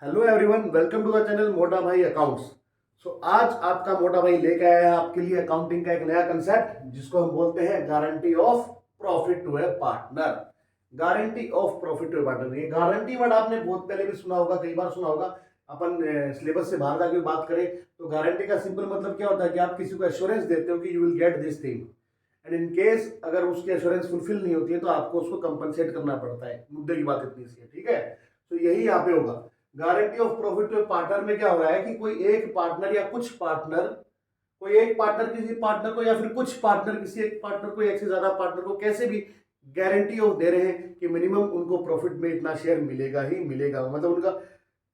Hello everyone, welcome to the channel Mota Bhai accounts. आज आपका मोटा भाई लेके आया है आपके लिए अकाउंटिंग का एक नया कंसेप्ट जिसको हम बोलते हैं guarantee of profit to a partner. Guarantee of profit to a partner, ये गारंटी वर्ड आपने बहुत पहले भी सुना होगा, कई बार सुना होगा। अपन सिलेबस से बाहर जाके बात करें तो गारंटी का सिंपल मतलब क्या होता है कि आप किसी को एश्योरेंस देते हो कि you will get this thing, and in case अगर उसकी एश्योरेंस फुलफिल नहीं होती है तो आपको उसको कंपनसेट करना पड़ता है। मुद्दे की बात इतनी सी है, ठीक है। तो यही यहाँ पे होगा। Guarantee of profit to partner में क्या हो रहा है कि कोई एक पार्टनर या कुछ पार्टनर, कोई एक पार्टनर किसी पार्टनर को या फिर कुछ पार्टनर किसी एक पार्टनर को, एक से ज्यादा पार्टनर को कैसे भी गारंटी ऑफ दे रहे हैं कि मिनिमम उनको प्रॉफिट में इतना शेयर मिलेगा ही मिलेगा, मतलब उनका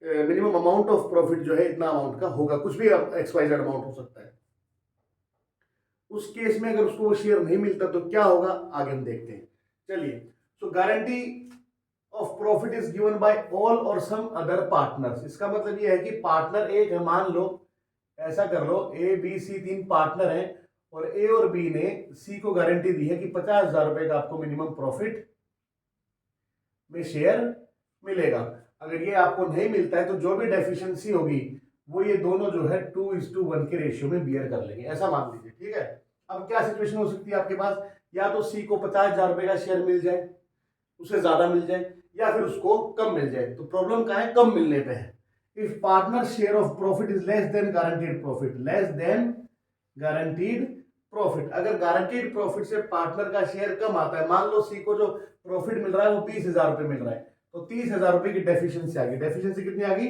मिनिमम अमाउंट ऑफ प्रॉफिट जो है इतना अमाउंट का होगा, कुछ भी एक्स वाई जेड अमाउंट हो सकता है। उस केस में अगर उसको वो शेयर नहीं मिलता तो क्या होगा, आगे हम देखते हैं। चलिए, so guarantee of profit is given by all or some other partners. इसका मतलब ये है कि पार्टनर एक है, मान लो ऐसा कर लो ए बी सी तीन पार्टनर हैं और ए और बी ने सी को गारंटी दी है कि 50,000 रुपए का आपको मिनिमम प्रॉफिट में शेयर मिलेगा। अगर ये आपको नहीं मिलता है तो जो भी डेफिशिएंसी होगी वो ये दोनों जो है 2:1 के रेशियो में बियर कर लेंगे, ऐसा मान लीजिए, ठीक है। अब क्या सिचुएशन हो सकती है आपके पास, या तो सी को 50,000 रुपए का शेयर मिल जाए, उसे ज्यादा मिल जाए, या फिर उसको कम मिल जाए। तो प्रॉब्लम कहाँ है, कम मिलने पे है। If partner share of profit is less than guaranteed profit, less than guaranteed profit, अगर गारंटीड प्रॉफिट से पार्टनर का शेयर कम आता है, मान लो सी को जो प्रॉफिट मिल रहा है वो 20,000 रुपए मिल रहा है, तो 30,000 रुपए की डेफिशिएंसी आ गई। डेफिशिएंसी कितनी आ गई,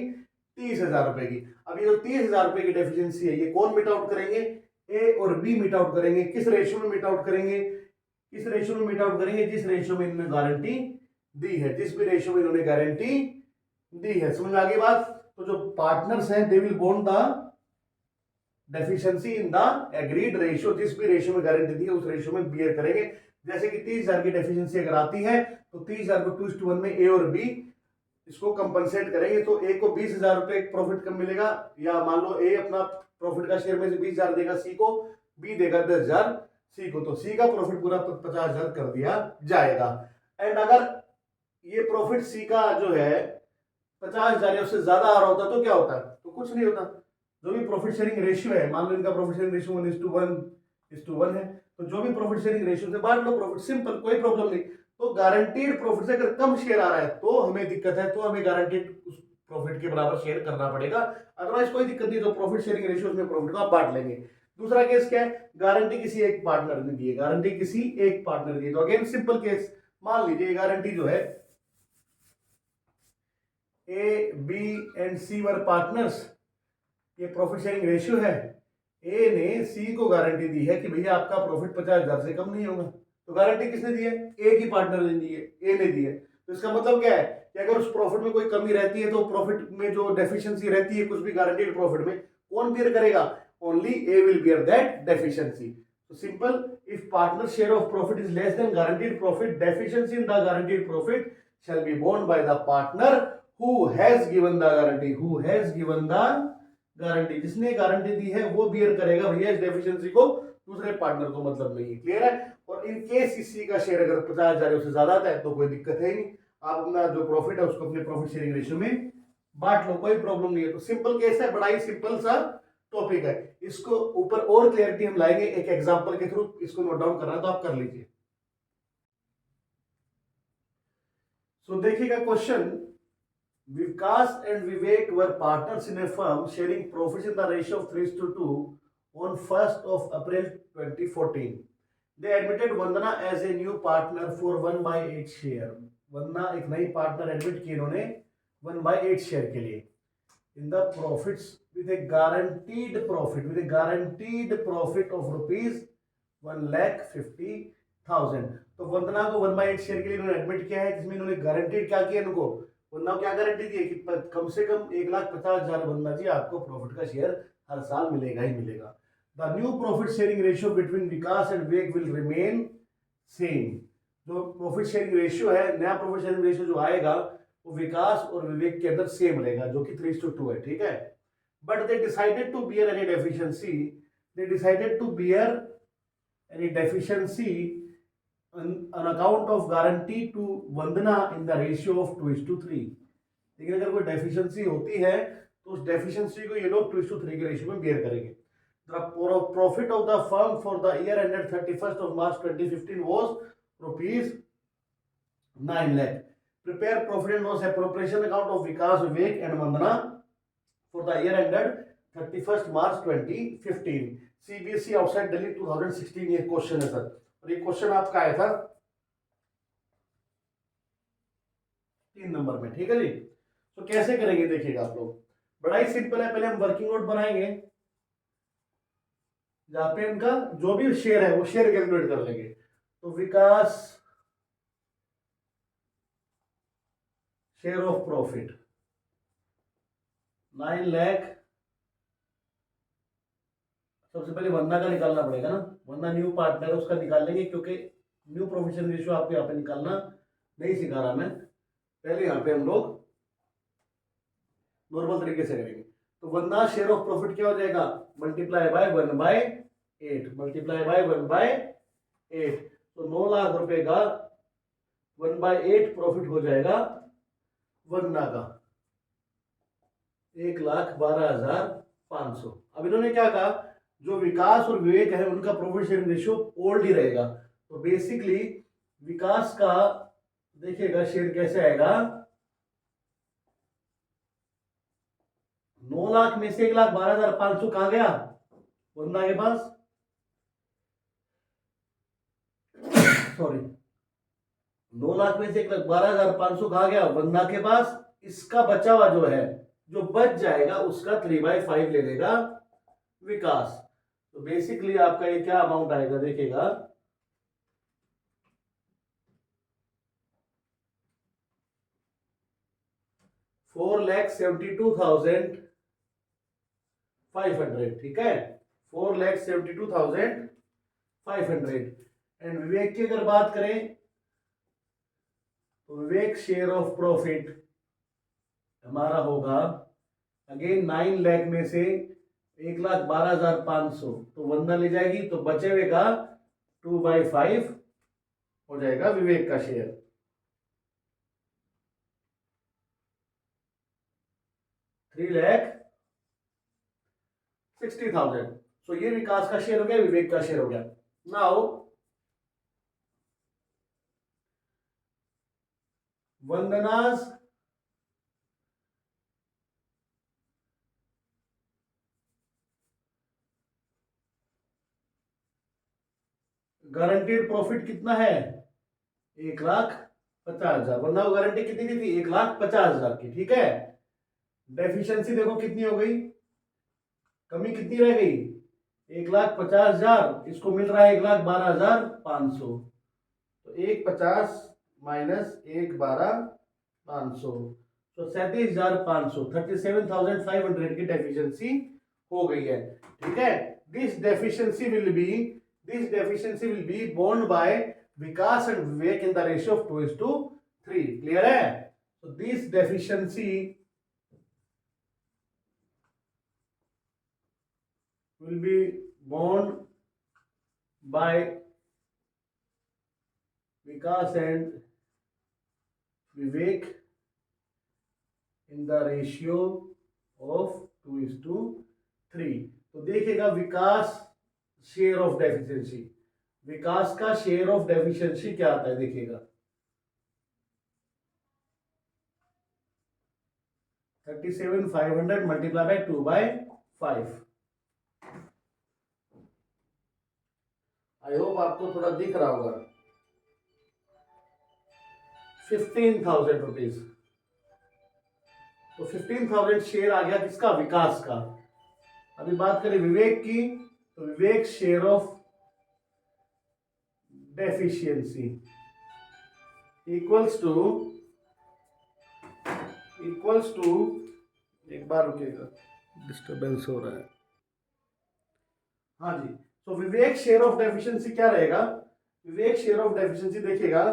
30,000 रुपए की। अब ये जो 30,000 रुपए की डेफिशिएंसी है ये कौन मीट आउट करेंगे, ए और बी मीट आउट करेंगे। किस रेशियो में मीट आउट करेंगे, किस रेशियो में मीट आउट करेंगे, जिस रेशियो में इन्होंने गारंटी दी है, जिस भी रेशियो में इन्होंने गारंटी दी है। समझ में आ गई बात। तो जो पार्टनर्स हैं they will bond the deficiency in the agreed ratio, जिस भी रेशियो में गारंटी दी है उस रेशियो में बियर करेंगे। जैसे कि 30,000 की डेफिशिएंसी अगर आती है तो 30,000 को 2:1 में ए और बी इसको कंपनसेट करेंगे। तो ए को 20,000 रुपए प्रॉफिट कम मिलेगा, या मान लो ए अपना प्रॉफिट का शेयर में से 20,000 देगा सी को, बी देगा 10,000 सी को, तो सी का प्रॉफिट पूरा 50,000 कर दिया जाएगा। एंड अगर ये प्रॉफिट सी का जो है 50,000 या उससे ज्यादा आ रहा होता तो क्या होता, तो कुछ नहीं होता। जो भी प्रॉफिट शेयरिंग रेशियो है, मान लो इनका प्रॉफिट शेयरिंग रेशियो 1:1 है, तो जो भी प्रॉफिट शेयरिंग रेशियो से बांट लो प्रॉफिट, सिंपल, कोई प्रॉब्लम नहीं। तो गारंटीड प्रॉफिट से अगर कम शेयर आ रहा है तो हमें दिक्कत है, तो हमें गारंटीड उस प्रॉफिट के बराबर शेयर करना पड़ेगा। अदरवाइज कोई दिक्कत नहीं, तो प्रॉफिट शेयरिंग रेशियो में प्रॉफिट को आप बांट लेंगे। दूसरा केस क्या है, गारंटी किसी एक पार्टनर ने दी है, गारंटी किसी एक पार्टनर दी है, तो अगेन सिंपल केस, मान लीजिए गारंटी जो है A B and C were partners, ये प्रॉफिट शेयरिंग रेशियो है। ए ने सी को गारंटी दी है कि भैया आपका प्रॉफिट 50,000 से कम नहीं होगा। तो गारंटी किसने दी है, ए की पार्टनर ने दी है, ए ने दी है। तो इसका मतलब क्या है कि अगर उस प्रॉफिट में कोई कमी रहती है तो प्रॉफिट में जो डेफिशिएंसी रहती है कुछ भी गारंटीड प्रॉफिट में, कौन बियर करेगा, only A will bear that deficiency. तो simple, if partner share of profit is less than guaranteed profit, deficiency in the guaranteed profit shall be borne by the partner who has given the guarantee, who has given the guarantee, जिसने guarantee दी है वो beer करेगा भैया इस deficiency को, दूसरे partner को मतलब नहीं है। क्लियर है। और इन केस किसी का शेयर अगर 50,000 से ज्यादा आता है तो कोई दिक्कत है ही नहीं, आप अपना जो प्रॉफिट है उसको अपने प्रॉफिट शेयरिंग रेशियो में बांट लो, कोई प्रॉब्लम नहीं है। तो सिंपल केस है, बड़ा ही सिंपल सा टॉपिक है। इसको ऊपर और क्लियरिटी हम लाएंगे एक एग्जांपल के थ्रू, इसको नोट डाउन करना है तो आप कर लीजिए। सो देखिएगा question, Vikas and Vivek were partners in a firm sharing profits in the ratio of 3:2 on 1st of April 2014. They admitted Vandana as a new partner for 1/8 share. वंदना एक नई पार्टनर एडमिट की इन्होंने 1/8 शेयर के लिए in the profits with a guaranteed profit of rupees 1,50,000। तो वंदना को 1/8 share के लिए इन्होंने एडमिट किया है, जिसमें इन्होंने गारंटीड क्या किया, इनको वंदना क्या गारंटी दी है कि कम से कम 1,50,000 वंदना जी आपको प्रॉफिट का शेयर हर साल मिलेगा ही मिलेगा। The new profit sharing ratio between Vikas and Vivek will remain same. जो प्रॉफिट शेयरिंग रेशियो है, नया प्रॉफिट शेयरिंग रेशियो जो आएगा वो विकास और विवेक के अंदर सेम रहेगा, जो कि 3:2 है, ठीक है। But they decided to bear any deficiency, they decided to bear any deficiency on account of guarantee to Vandana in the ratio of 2:3। लेकिन अगर कोई डेफिशिएंसी होती है तो उस डेफिशिएंसी को ये लोग 2:3 के रेशियो में बेयर करेंगे। The profit of the firm for the year ended 31st March 2015 was rupees 9 lakh। Prepare profit and loss appropriation account of Vikas, Vivek and Vandana for the year ended 31st March 2015। CBSE outside Delhi 2016 ये question है sir, और ये question आपका आया था 3 number में। ठीक है जी। तो कैसे करेंगे देखिएगा आप लोग, बड़ा ही सिंपल है। पहले हम वर्किंग नोट बनाएंगे जहां पे उनका जो भी शेयर है वो शेयर कैलकुलेट कर लेंगे। तो विकास शेयर ऑफ प्रॉफिट 9 लाख। सबसे पहले वंदना का निकालना पड़ेगा ना, वंदना न्यू पार्टनर है उसका निकाल लेंगे, क्योंकि न्यू प्रोफिशन रेशियो आपको यहाँ पे निकालना नहीं सिखा रहा मैं। पहले यहाँ पे हम लोग नॉर्मल तरीके से करेंगे। तो वंदना शेयर ऑफ प्रॉफिट क्या हो जाएगा, मल्टीप्लाई बाय 1/8, मल्टीप्लाई बाय 1/8। तो 9 लाख रुपए का 1/8 प्रॉफिट हो जाएगा वंदना का 1,12,500। अब इन्होंने क्या कहा, जो विकास और विवेक है उनका प्रॉफिट शेयरिंग रेशियो ओल्ड ही रहेगा। तो बेसिकली विकास का देखिएगा शेयर कैसे आएगा, 9 लाख में से 1,12,500 कहा गया वंदना के पास, सॉरी 9 लाख में से 1,12,500 कहा गया वंदना के पास। इसका बचा हुआ जो है, जो बच जाएगा उसका 3/5 ले लेगा विकास। तो बेसिकली आपका ये क्या अमाउंट आएगा देखिएगा, 4,72,500। ठीक है, 4,72,500। एंड विवेक की अगर बात करें तो विवेक शेयर ऑफ प्रॉफिट हमारा होगा अगेन 9 लाख में से 1,12,500 तो वंदना ले जाएगी, तो बचे हुए का 2/5 हो जाएगा विवेक का शेयर। 3,60,000। सो ये विकास का शेयर हो गया, विवेक का शेयर हो गया। नाउ वंदना's गारंटीड प्रॉफिट कितना है, 1,50,000। वरना वो गारंटी कितनी की थी, 1,50,000 की। ठीक है, डेफिशिएंसी देखो कितनी हो गई, कमी कितनी रह गई, 1,50,000। इसको मिल रहा है 1,12,500। तो 1,50 माइनस 1,12,500 तो 37,500, 37,500 की डेफिशिएंसी हो गई है। ठीक है, this deficiency will be borne by Vikas and Vivek in the ratio of 2:3। Clear है। तो this deficiency will be borne by Vikas and Vivek in the ratio of 2:3। तो देखिएगा विकास शेयर ऑफ डेफिशिएंसी, विकास का शेयर ऑफ डेफिशिएंसी क्या आता है देखिएगा, 37,500 multiply by 2/5। I hope आपको थोड़ा दिख रहा होगा। 15,000 रुपीज। तो 15,000 शेयर आ गया किसका, विकास का। अभी बात करें विवेक की, तो Vivek share of deficiency equals to एक बार रुकिएगा, डिस्टर्बेंस हो रहा है। हाँ जी, तो विवेक शेयर ऑफ डेफिशिएंसी क्या रहेगा, विवेक शेयर ऑफ डेफिशिएंसी देखिएगा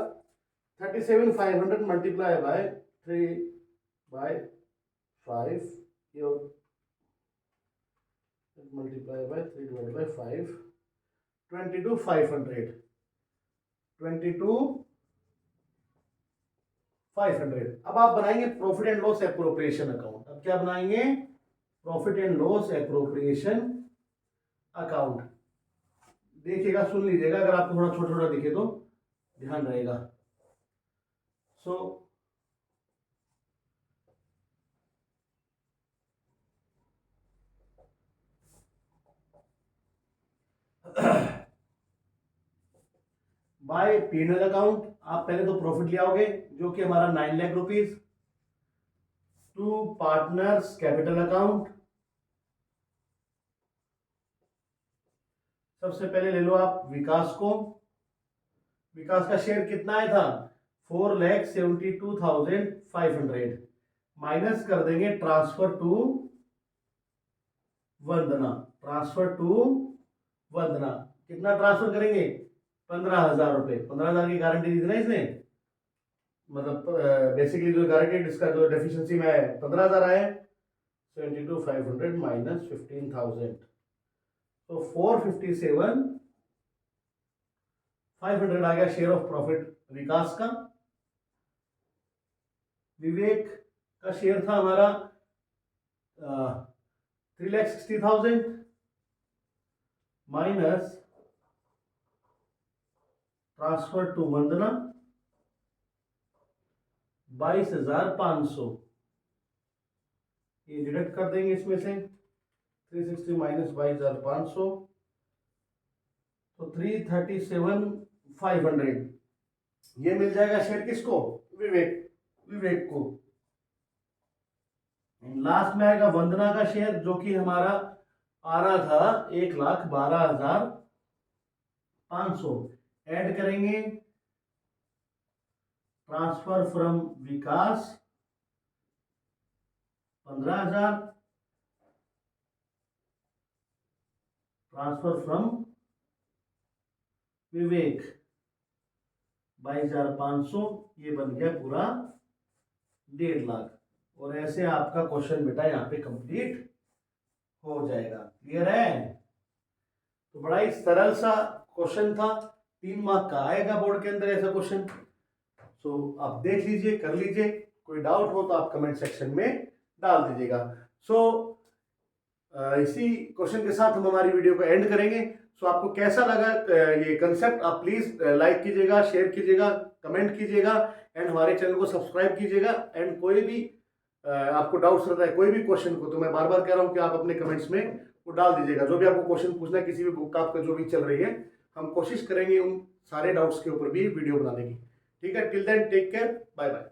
37,500 मल्टीप्लाई बाय 3/5 मल्टीप्लाई बाय 3/5 22,500 22 500। अब आप बनाएंगे profit and loss appropriation account. अब क्या बनाएंगे? Profit and loss appropriation account. देखिएगा, सुन लीजिएगा, अगर आपको थोड़ा छोटा छोटा दिखे तो ध्यान रहेगा। सो बाय P&L अकाउंट आप पहले तो प्रॉफिट ले आओगे जो कि हमारा 9 lakh rupees. To partners capital account, सबसे पहले ले लो आप विकास को। विकास का शेयर कितना आया था? 4,72,500 माइनस कर देंगे transfer to Vandana. Transfer to Vandana कितना ट्रांसफर करेंगे? 15,000 रुपए। 15,000 की गारंटी दी थी ना इसने, मतलब बेसिकली जो गारंटी इसका जो डेफिशिएंसी में 15,000 आया, 72,500 माइनस 15,000, तो 457,500 आ गया शेयर ऑफ प्रॉफिट विकास का। विवेक का शेयर था हमारा 3,60,000 माइनस ट्रांसफर टू वंदना 22,500। ये डिडक्ट कर देंगे इसमें से 360 माइनस 22,500, तो 337,500 ये मिल जाएगा शेयर किसको? विवेक को। लास्ट में आएगा वंदना का शेयर जो कि हमारा आ रहा था 1,12,500। ऐड करेंगे transfer from Vikas 15,000, transfer from Vivek 22,500, ये बन गया पूरा 1.5 लाख। और ऐसे आपका क्वेश्चन बेटा यहाँ पे कंप्लीट हो जाएगा। क्लियर है? तो बड़ा ही सरल सा क्वेश्चन था, 3 मार्क का आएगा बोर्ड के अंदर ऐसा क्वेश्चन। सो आप देख लीजिए, कर लीजिए, कोई डाउट हो तो आप कमेंट सेक्शन में डाल दीजिएगा। सो इसी क्वेश्चन के साथ हम हमारी वीडियो को एंड करेंगे। सो आपको कैसा लगा ये कंसेप्ट, आप प्लीज लाइक कीजिएगा, शेयर कीजिएगा, कमेंट कीजिएगा एंड हमारे चैनल को सब्सक्राइब कीजिएगा। एंड कोई भी आपको डाउट्स रहता है कोई भी क्वेश्चन को, तो मैं बार बार कह रहा हूँ कि आप अपने कमेंट्स में वो डाल दीजिएगा। जो भी आपको क्वेश्चन पूछना है, किसी भी बुक का आपका जो भी चल रही है, हम कोशिश करेंगे उन सारे डाउट्स के ऊपर भी वीडियो बनाने की। ठीक है? Till then take care, bye bye.